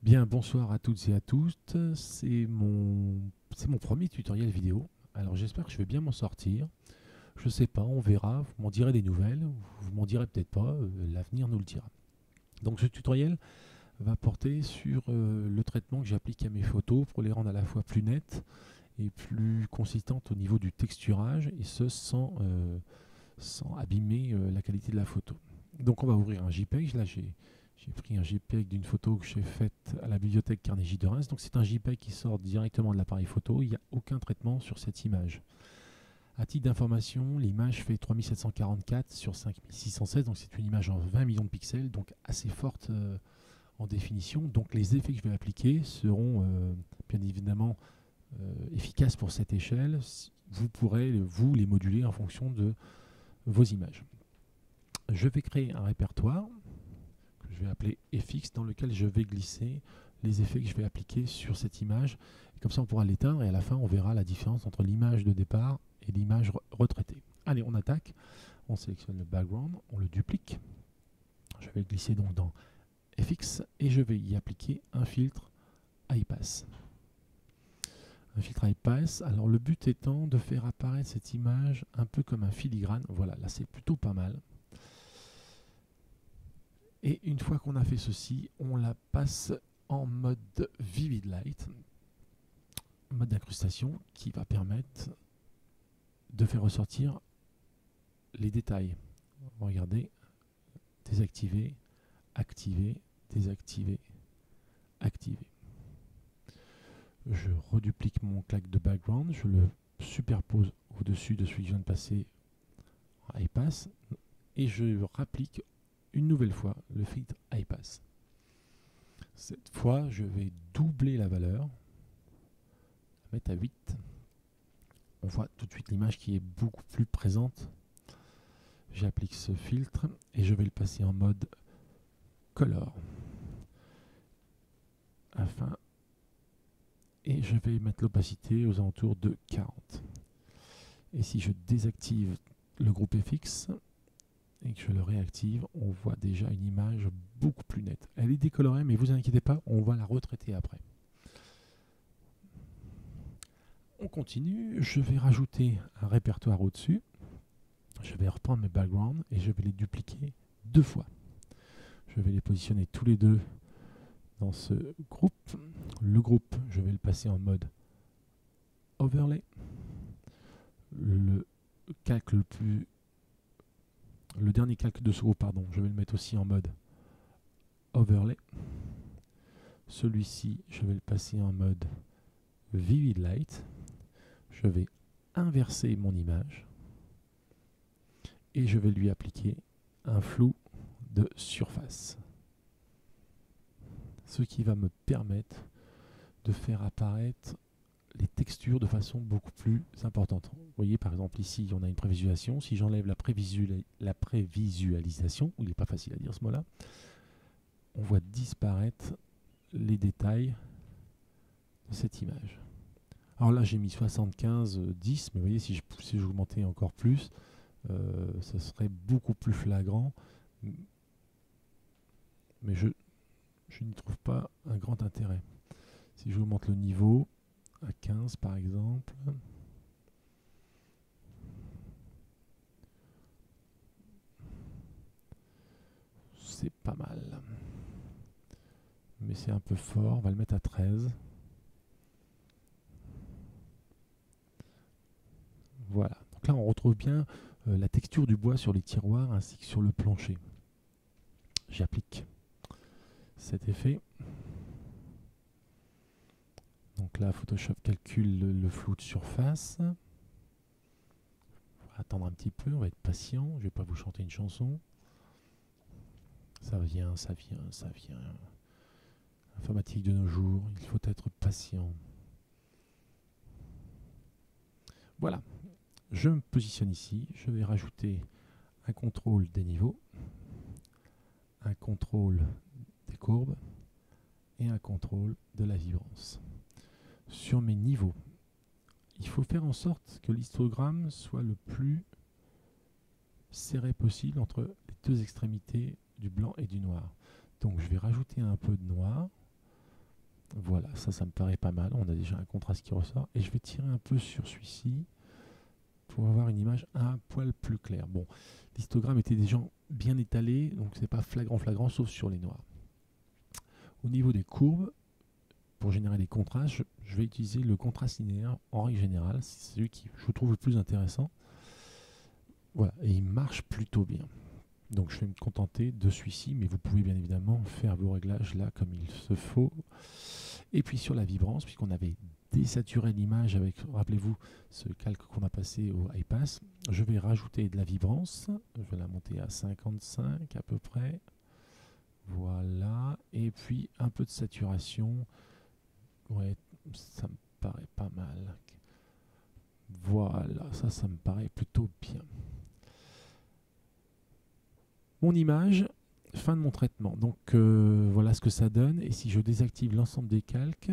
Bien, bonsoir à toutes et à tous. C'est mon premier tutoriel vidéo. Alors j'espère que je vais bien m'en sortir. Je sais pas, on verra. Vous m'en direz des nouvelles. Vous m'en direz peut-être pas. L'avenir nous le dira. Donc ce tutoriel va porter sur le traitement que j'applique à mes photos pour les rendre à la fois plus nettes et plus consistantes au niveau du texturage, et ce sans abîmer la qualité de la photo. Donc on va ouvrir un JPEG. Là j'ai pris un JPEG d'une photo que j'ai faite à la bibliothèque Carnegie de Reims. Donc c'est un JPEG qui sort directement de l'appareil photo. Il n'y a aucun traitement sur cette image. À titre d'information, l'image fait 3744 sur 5616. Donc c'est une image en 20 millions de pixels, donc assez forte en définition. Donc les effets que je vais appliquer seront bien évidemment efficaces pour cette échelle. Vous pourrez vous les moduler en fonction de vos images. Je vais créer un répertoire que je vais appeler FX, dans lequel je vais glisser les effets que je vais appliquer sur cette image. Et comme ça, on pourra l'éteindre et à la fin, on verra la différence entre l'image de départ et l'image retraitée. Allez, on attaque. On sélectionne le background, on le duplique. Je vais glisser donc dans FX et je vais y appliquer un filtre High Pass. Un filtre High Pass. Alors, le but étant de faire apparaître cette image un peu comme un filigrane. Voilà, là, c'est plutôt pas mal. Et une fois qu'on a fait ceci, on la passe en mode Vivid Light, mode d'incrustation, qui va permettre de faire ressortir les détails. Regardez, désactiver, activer, désactiver, activer. Je reduplique mon claque de background, je le superpose au-dessus de celui que je viens de passer en High Pass, et je rapplique une nouvelle fois le filtre High Pass. Cette fois, je vais doubler la valeur, la mettre à 8. On voit tout de suite l'image qui est beaucoup plus présente. J'applique ce filtre et je vais le passer en mode color. Et je vais mettre l'opacité aux alentours de 40. Et si je désactive le groupe FX et que je le réactive, on voit déjà une image beaucoup plus nette. Elle est décolorée, mais vous inquiétez pas, on va la retraiter après. On continue, je vais rajouter un répertoire au-dessus. Je vais reprendre mes backgrounds et je vais les dupliquer 2 fois. Je vais les positionner tous les deux dans ce groupe. Le groupe, je vais le passer en mode overlay. Le calque le dernier calque de ce groupe, pardon, je vais le mettre aussi en mode overlay. Celui-ci, je vais le passer en mode vivid light. Je vais inverser mon image et je vais lui appliquer un flou de surface, ce qui va me permettre de faire apparaître les textures de façon beaucoup plus importante. Vous voyez par exemple ici on a une prévisualisation. Si j'enlève la prévisualisation, il n'est pas facile à dire ce mot-là, on voit disparaître les détails de cette image. Alors là j'ai mis 75, 10, mais vous voyez si j'augmentais encore plus, ça serait beaucoup plus flagrant. Mais je n'y trouve pas un grand intérêt. Si je augmente le niveau à 15 par exemple, c'est pas mal. Mais c'est un peu fort, on va le mettre à 13. Voilà. Donc là on retrouve bien la texture du bois sur les tiroirs ainsi que sur le plancher. J'applique cet effet. Donc là Photoshop calcule le flou de surface. On va attendre un petit peu, on va être patient, je ne vais pas vous chanter une chanson. Ça vient, ça vient, ça vient. Informatique de nos jours, il faut être patient. Voilà, je me positionne ici, je vais rajouter un contrôle des niveaux, un contrôle des courbes et un contrôle de la vibrance. Sur mes niveaux, il faut faire en sorte que l'histogramme soit le plus serré possible entre les deux extrémités du blanc et du noir. Donc je vais rajouter un peu de noir Voilà, ça me paraît pas mal. On a déjà un contraste qui ressort. Et je vais tirer un peu sur celui-ci pour avoir une image un poil plus claire. Bon, l'histogramme était déjà bien étalé, donc c'est pas flagrant, sauf sur les noirs. Au niveau des courbes, pour générer des contrastes, je vais utiliser le contraste linéaire en règle générale. C'est celui qui je trouve le plus intéressant. Voilà, et il marche plutôt bien. Donc je vais me contenter de celui-ci, mais vous pouvez bien évidemment faire vos réglages là comme il se faut. Et puis sur la vibrance, puisqu'on avait désaturé l'image avec, rappelez-vous, ce calque qu'on a passé au high pass, je vais rajouter de la vibrance. Je vais la monter à 55 à peu près. Voilà. Et puis un peu de saturation. Ouais, ça me paraît pas mal. Voilà, ça me paraît plutôt bien. Mon image, fin de mon traitement. Donc voilà ce que ça donne. Et si je désactive l'ensemble des calques,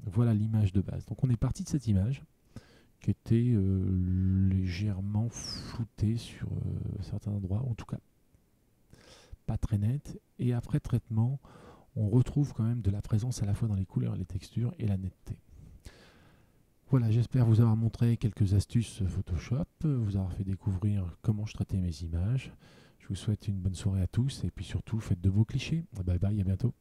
voilà l'image de base. Donc on est parti de cette image qui était légèrement floutée sur certains endroits, en tout cas pas très nette. Et après traitement, on retrouve quand même de la présence à la fois dans les couleurs, les textures et la netteté. Voilà, j'espère vous avoir montré quelques astuces Photoshop, vous avoir fait découvrir comment je traitais mes images. Je vous souhaite une bonne soirée à tous et puis surtout faites de beaux clichés. Bye bye, à bientôt.